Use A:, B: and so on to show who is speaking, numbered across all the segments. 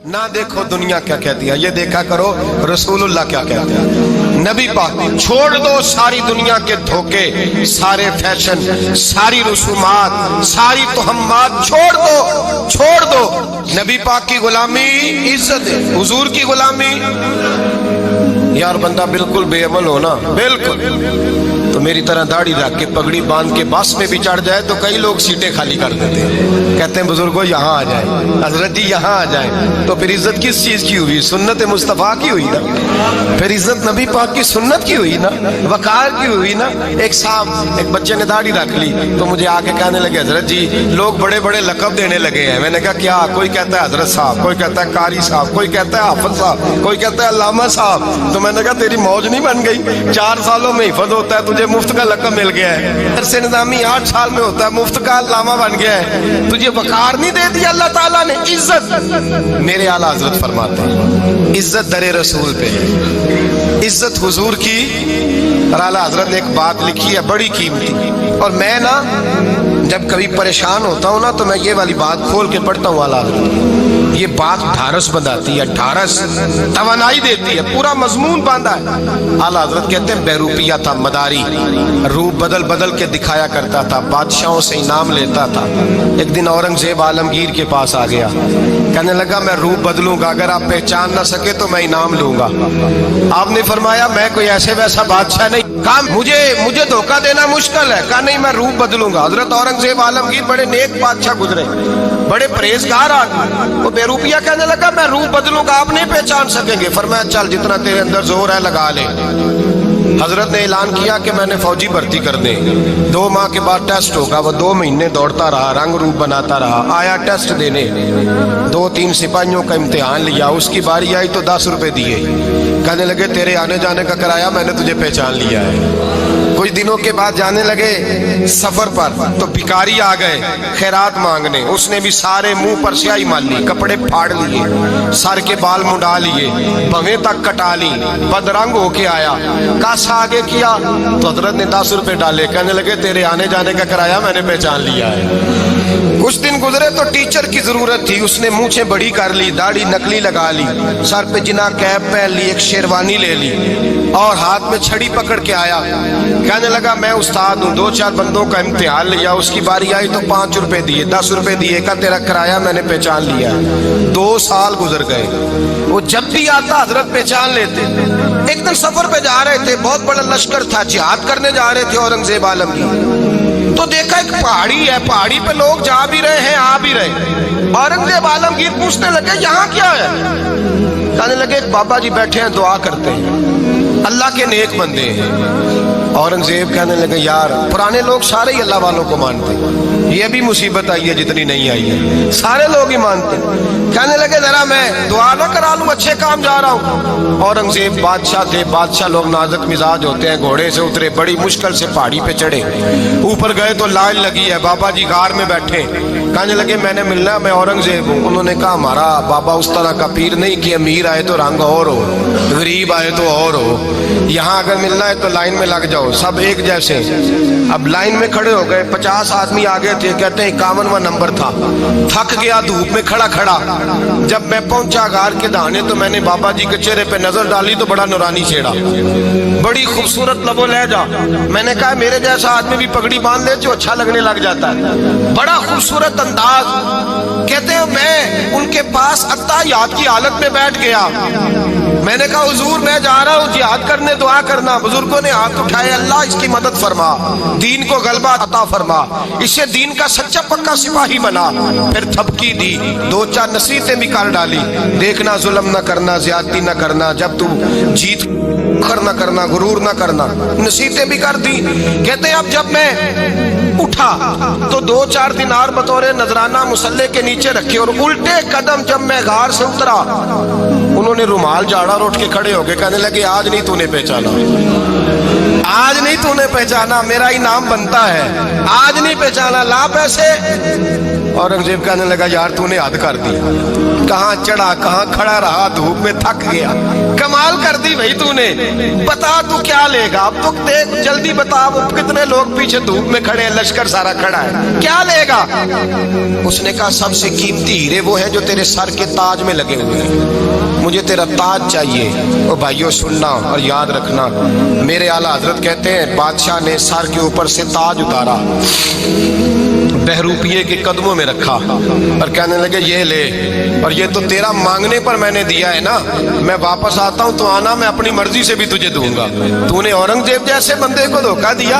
A: ना देखो दुनिया क्या कहती है, ये देखा करो रसूलुल्लाह क्या कहते हैं। नबी पाक छोड़ दो सारी दुनिया के धोखे, सारे फैशन, सारी रसूमात, सारी तोहम्मात छोड़ दो। नबी पाक की गुलामी इज्जत है, हुजूर की गुलामी। यार बंदा बिल्कुल बेअमल हो ना, बिल्कुल तो मेरी तरह दाढ़ी रख के पगड़ी बांध के बस में भी चढ़ जाए तो कई लोग सीटें खाली कर देते हैं, कहते हैं बुजुर्गों यहाँ आ जाए, हजरत जी यहाँ आ जाए। तो फिर इज्जत किस चीज की हुई? सुन्नत मुस्तफा की हुई ना, फिर इज्जत नबी पाक की सुन्नत की हुई ना, वकार की हुई ना। एक साहब, एक बच्चे ने दाढ़ी रख ली तो मुझे आके कहने लगे हजरत जी लोग बड़े बड़े लकब देने लगे हैं। मैंने कहा क्या? कोई कहता है हजरत साहब, कोई कहता है कारी साहब, कोई कहता है हाफिज साहब, कोई कहता है अल्लामा साहब। तो मैंने कहा तेरी मौज नहीं बन गई? 4 सालों में हिफज होता है, तुझे मुफ्त का लकब मिल गया है। दरसे निज़ामी 8 साल में होता है, मुफ्त का अल्लामा बन गया है। तुझे वकार नहीं दे दिया अल्लाह ताला ने? इज्जत मेरे आला हजरत फरमाते हैं इज्जत दरे रसूल पे है, इज्जत हुजूर की। और आला हजरत ने एक बात लिखी है बड़ी कीमती, और मैं ना जब कभी परेशान होता हूँ ना तो मैं ये वाली बात खोल के पढ़ता हूँ आला हजरत। ये बात ढारस बंधाती है, ढारस तवानाई देती है, पूरा मजमून बांधा है। आला हजरत कहते हैं बेरूपिया था मदारी, रूप बदल बदल के दिखाया करता था, बादशाहों से इनाम लेता था। एक दिन औरंगजेब आलमगीर के पास आ गया, कहने लगा मैं रूप बदलूंगा, अगर आप पहचान ना सके तो मैं इनाम लूंगा। आपने फरमाया मैं कोई ऐसे वैसा बादशाह नहीं, कहा मुझे धोखा देना मुश्किल है। कहा नहीं मैं रूप बदलूंगा। हजरत औरंगजेब आलमगीर बड़े नेक बादशाह गुजरे, बड़े परहेजगार आदमी। वो बेरूपिया कहने लगा मैं रूप बदलूंगा, आप नहीं पहचान सकेंगे। फरमाया चल जितना तेरे अंदर जोर है लगा ले। हजरत ने ऐलान किया कि मैंने फौजी भर्ती कर दे। 2 माह के बाद टेस्ट होगा। वो 2 महीने दौड़ता रहा, रंग रूप बनाता रहा, आया टेस्ट देने। 2-3 सिपाहियों का इम्तिहान लिया, उसकी बारी आई तो 10 रुपए दिए। कहने लगे तेरे आने जाने का किराया मैंने तुझे पहचान लिया है। कुछ दिनों के बाद जाने लगे सफर पर तो भिखारी आ गए खैरात मांगने। उसने भी सारे मुंह पर स्याही मार ली, कपड़े फाड़ लिए, सर के बाल मुंडा लिए, भवें तक कटा ली, बदरंग होके आया। कासा आगे किया तो हजरत ने 10 रुपए डाले। कहने लगे तेरे आने जाने का किराया मैंने पहचान लिया है। कुछ दिन गुजरे तो टीचर की जरूरत थी, उसने मूछे बड़ी कर ली, दाढ़ी नकली लगा ली, सर पे जिना कैप पहन ली, एक शेरवानी ले ली और हाथ में छड़ी पकड़ के आया। कहने लगा मैं उस्ताद हूँ, 2-4 बंदों का इम्तिहान लिया, उसकी बारी आई तो 5 रुपए दिए, 10 रुपए दिए, का तेरा किराया मैंने पहचान लिया। 2 साल गुजर गए। वो जब भी आता हजरत पहचान लेते। एक दिन सफर पे जा रहे थे, बहुत बड़ा लश्कर था, जिहाद करने जा रहे थे औरंगजेब आलमगीर। तो देखा एक पहाड़ी है, पहाड़ी पे लोग जा भी रहे हैं आ भी रहे। औरंगजेब आलमगीर पूछने लगे यहाँ क्या है? कहने लगे बाबा जी बैठे हैं दुआ करते हैं, अल्लाह के नेक बंदे हैं। औरंगजेब कहने लगे यार पुराने लोग सारे ही अल्लाह वालों को मानते, ये भी मुसीबत आई है जितनी नहीं आई है, सारे लोग ही मानते। कहने लगे जरा मैं दुआ ना करा लूं, अच्छे काम जा रहा हूँ। औरंगजेब बादशाह थे, बादशाह लोग नाजुक मिजाज होते हैं। घोड़े से उतरे, बड़ी मुश्किल से पहाड़ी पे चढ़े, ऊपर गए तो लाइन लगी है, बाबा जी गार में बैठे। कहने लगे मैंने मिलना, मैं औरंगजेब हूँ। उन्होंने कहा हमारा बाबा उस तरह का पीर नहीं कि अमीर आए तो रंग और हो, गरीब आए तो और हो, यहाँ अगर मिलना है तो लाइन में लग जाओ, सब एक जैसे। अब लाइन में खड़े हो गए, 50 आदमी आगे थे, कहते हैं 51वां नंबर था। थक गया धूप में खड़ा खड़ा। जब मैं पहुंचा गार के दाने तो मैंने बाबा जी के चेहरे पे नजर डाली तो बड़ा नूरानी चेहरा, बड़ी खूबसूरत लबो लहजा। मैंने कहा मेरे जैसा आदमी भी पगड़ी बांध ले जो अच्छा लगने लग जाता है, बड़ा खूबसूरत अंदाज। कहते हैं मैं उनके पास अत्ताहियात की हालत में बैठ गया। मैंने कहा हुजूर मैं जा रहा हूँ जिहाद करने, दुआ करना। बुजुर्गों ने हाथ उठाए, अल्लाह इसकी मदद फरमा, दीन को गलबा अता फरमा, इसे दीन का सच्चा पक्का सिपाही बना। फिर थपकी दी, 2-4 नसीहतें भी कर डाली, देखना जुल्म न करना, ज्यादती न करना, जब तू जीत करना करना, गुरूर न करना, नसीहतें भी कर दी। कहते अब जब मैं उठा तो 2-4 दिनार बतौरे नजराना मुसल्ले के नीचे रखे, और उल्टे कदम जब मैं गार से उतरा उन्होंने रुमाल झाड़ा लगातार उठ के खड़े हो गए, कहने लगे आज नहीं तूने पहचाना, आज नहीं तूने पहचाना, मेरा इनाम बनता है, आज नहीं पहचाना, ला पैसे। औरंगजेब कहने लगा यार तूने हद कर दी, कहाँ चढ़ा कहाँ खड़ा रहा, धूप में थक गया, कमाल कर दी भाई तूने, बता तू क्या लेगा, अब तो देख जल्दी बता, अब कितने लोग पीछे धूप में खड़े हैं, लश्कर सारा खड़ा है, क्या लेगा। उसने कहा सबसे कीमती हीरे वो है जो तेरे सर के ताज में लगे हुए हैं, मुझे तेरा ताज चाहिए। ओ भाइयों सुनना और याद रखना, मेरे आला हजरत कहते हैं बादशाह ने सर के ऊपर से ताज उतारा, बहरूपिये के कदमों में रखा और कहने लगे ये ले, और ये तो तेरा मांगने पर मैंने दिया है ना, मैं वापस आता हूं तो आना, मैं अपनी मर्जी से भी तुझे दूंगा। तूने औरंगजेब जैसे बंदे को धोखा दिया,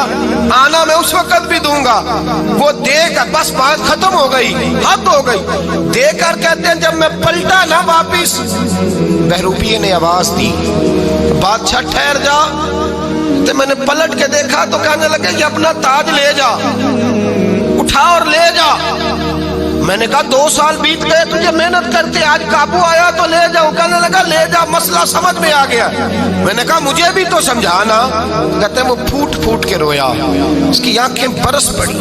A: आना मैं उस वक्त भी दूंगा। वो देकर बस बात खत्म हो गई, हद हो गई। देकर कहते हैं जब मैं पलटा ना वापिस, बहरूपिये ने आवाज दी बादशाह ठहर जा, तो मैंने पलट के देखा तो कहने लगे ये अपना ताज ले जा, उठा और ले जा। मैंने कहा 2 साल बीत गए तुझे मेहनत करते, आज काबू आया तो ले जाऊं, कहने लगा ले जा, मसला समझ में आ गया। मैंने कहा मुझे भी तो समझाना, कहते वो फूट फूट के रोया, उसकी आंखें बरस पड़ी,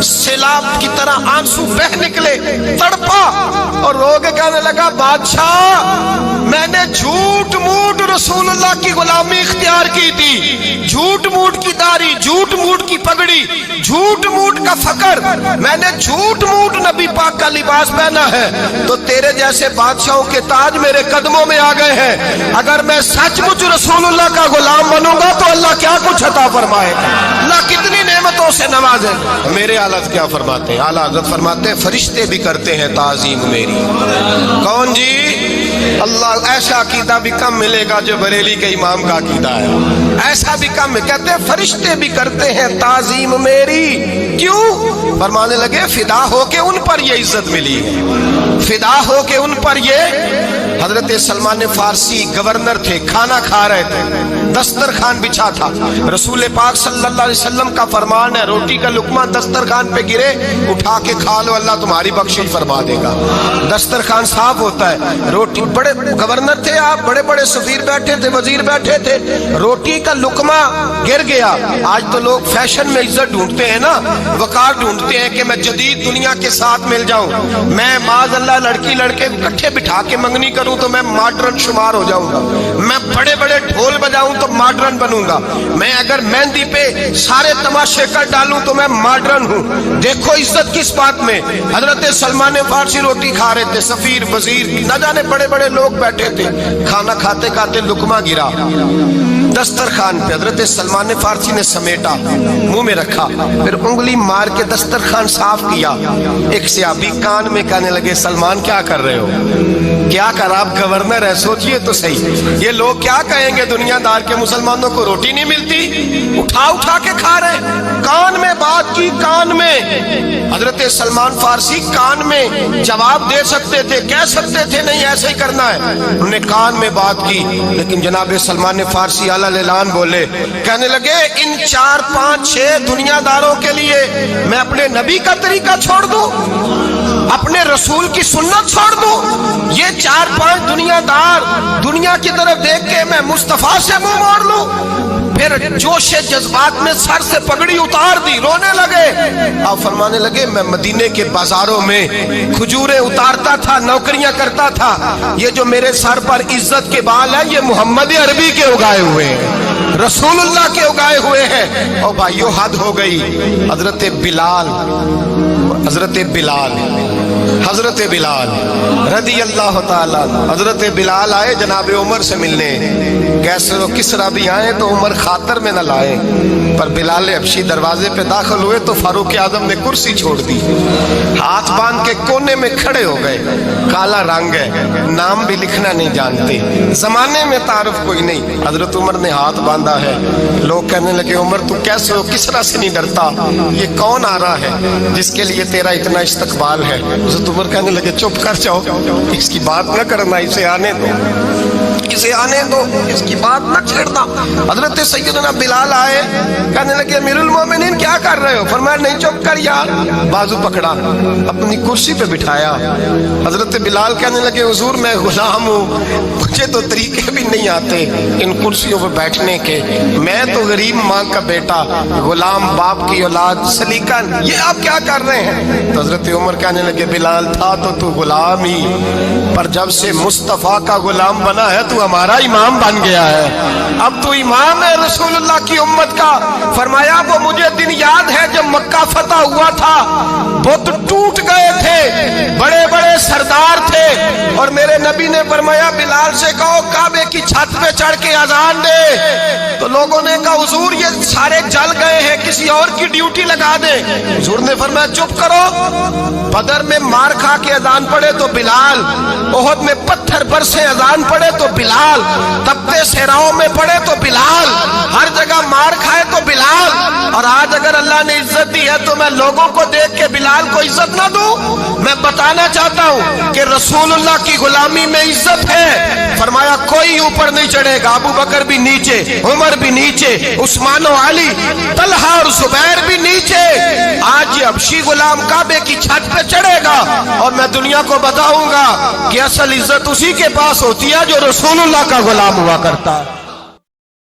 A: सैलाब की तरह आंसू बह निकले, तड़पा और रो के कहने लगा बादशाह मैंने झूठ मूठ रसूलुल्लाह की गुलामी इख्तियार की थी, झूठ मूठ की दाढ़ी, झूठ मूठ की पगड़ी, झूठ मूठ का फकर, मैंने झूठ मूठ नबी पाक का लिबास पहना है, तो तेरे जैसे बादशाहों के ताज मेरे कदमों में आ गए हैं। अगर मैं सचमुच रसूलुल्लाह का गुलाम बनूंगा तो अल्लाह क्या कुछ अता फरमाएगा, अल्लाह कितनी नेमतों से नवाजे। मेरे आला क्या फरमाते हैं, आला हज़रत फरमाते हैं फरिश्ते भी करते हैं ताज़ीम मेरी। कौन जी? अल्लाह। ऐसा अकीदा भी कम मिलेगा जो बरेली के इमाम का अकीदा है, ऐसा भी कम। कहते हैं फरिश्ते भी करते हैं ताज़ीम मेरी, क्यों? फरमाने लगे फिदा होके उन पर ये इज्जत मिली है, फिदा होके उन पर ये। हजरत सलमान फारसी गवर्नर थे, खाना खा रहे थे, दस्तरखान बिछा था, रसूल पाक सल्लल्लाहु अलैहि वसल्लम का फरमान है रोटी का लुकमा दस्तरखान पे गिरे उठा के खा लो, अल्लाह तुम्हारी बख्शिश फरमा देगा। दस्तरखान साफ होता है, रोटी, बड़े गवर्नर थे आप, बड़े बड़े सफीर बैठे थे, वजीर बैठे थे, रोटी का लुकमा गिर गया। आज तो लोग फैशन में इज्जत ढूंढते हैं ना, वकार ढूंढते हैं कि मैं जदीद दुनिया के साथ मिल जाऊं, मैं माज़अल्लाह लड़की लड़के इकट्ठे बिठा के मंगनी करूं तो मैं मॉडर्न शुमार हो जाऊंगा, मैं बड़े बड़े ढोल बजाऊं तो मॉडर्न बनूंगा, मैं अगर मेहंदी पे सारे तमाशे कर डालूं तो मैं मॉडर्न हूं। देखो इज्जत किस बात में। हजरत सलमान फारसी रोटी खा रहे थे, सफीर वजीर न जाने बड़े बड़े लोग बैठे थे, खाना खाते खाते लुकमा गिरा दस्तरखान पे। हजरत सलमान फारसी ने समेटा, मुंह में रखा, फिर उंगली मार के दस्तरखान साफ किया। एक सहाबी कान में कहने लगे सलमान क्या कर रहे हो, क्या कर, आप गवर्नर है, सोचिए तो सही, ये लोग क्या कहेंगे दुनियादार के मुसलमानों को रोटी नहीं मिलती, उठा उठा के खा रहे। कान में बात की, कान में। हजरत सलमान फारसी कान में जवाब दे सकते थे, कह सकते थे नहीं ऐसे ही करना है, उन्होंने कान में बात की। लेकिन जनाब सलमान फारसी आला ऐलान बोले, कहने लगे इन 4 5 6 दुनियादारों के लिए मैं अपने नबी का तरीका छोड़ दूं, अपने रसूल की सुन्नत छोड़ दूं? ये 4 5 दुनियादार दुनिया की तरफ देख के मैं मुस्तफा से मुंह मोड़ लूं? फिर जोश जज्बात में सर से पगड़ी उतार दी, रोने लगे। आप फरमाने लगे मैं मदीने के बाजारों में खजूरें उतारता था, नौकरियां करता था, ये जो मेरे सर पर इज्जत के बाल है ये मोहम्मद अरबी के उगाए हुए हैं, रसूलुल्लाह के उगाए हुए हैं। और भाइयों हद हो गई। हजरत बिलाल, हजरत बिलाल, हजरत बिलाल रदी अल्लाह ताला, हजरत बिलाल आए जनाब उमर से मिलने, कैसे वो किसरा भी आए तो उमर खातर में न लाए, पर बिलाल हबशी दरवाजे पे दाखिल हुए तो फारूक आजम ने कुर्सी छोड़ दी, हाथ बांध के कोने में खड़े हो गए। काला रंग है, नाम भी लिखना नहीं जानते, जमाने में तारुफ कोई नहीं। हजरत उमर ने हाथ बांधा है, लोग कहने लगे उमर तू कैसे हो, किसरा से नहीं डरता, ये कौन आ रहा है जिसके लिए तेरा इतना इस्तकबाल है? हजरत उमर कहने लगे चुप कर जाओ, इसकी बात न करना, इसे आने दो, اسے آنے دو، اس کی بات نہ چھیڑنا۔ حضرت سیدنا بلال آئے، کہنے لگے امیر المومنین کیا کر رہے ہو؟ فرمایا نہیں چپ کر یار، بازو پکڑا، اپنی کرسی پہ بٹھایا۔ حضرت بلال کہنے لگے حضور میں غلام ہوں، مجھے تو طریقے بھی نہیں آتے ان کرسیوں پہ بیٹھنے کے، میں تو غریب ماں کا بیٹا، غلام باپ کی اولاد، سلیقن، یہ آپ کیا کر رہے ہیں؟ تو حضرت عمر کہنے لگے بلال تھا تو غلام ہی، پر جب سے مصطفیٰ کا غلام بنا ہے تو ہمارا امام بن گیا ہے، اب تو امام ہے رسول اللہ کی امت کا۔ فرمایا وہ مجھے دن یاد ہے جب مکہ فتح ہوا تھا، بت ٹوٹ گئے تھے، بڑے بڑے سردار تھے، اور میرے نبی نے فرمایا بلال سے کہو کعبے کی چھت پہ چڑھ کے اذان دے۔ تو لوگوں نے کہا حضور یہ سارے جل گئے ہیں، کسی اور کی ڈیوٹی لگا دیں۔ حضور نے فرمایا چپ کرو، بدر میں مار کھا کے اذان پڑے تو بلال، احد میں پتھر برسے اذان پڑے تو بلال، تپتے صحراؤں میں پڑے تو بلال، ہر جگہ مار کھائے تو بلال، اور آج اگر اللہ نے عزت دی ہے تو میں لوگوں کو دیکھ کے بلال کو عزت نہ دوں؟ میں بتانا چاہتا ہوں کہ رسول اللہ کی غلامی میں عزت ہے۔ فرمایا کوئی اوپر نہیں چڑھے گا، ابو بکر بھی نیچے، عمر بھی نیچے، عثمان و علی، طلحہ اور زبیر بھی نیچے۔ آج یہ حبشی غلام کعبے کی چھت پہ چڑھے گا اور میں دنیا کو بتاؤں گا کہ اصل عزت اسی کے پاس ہوتی ہے جو رسول اللہ کا غلام ہوا کرتا ہے۔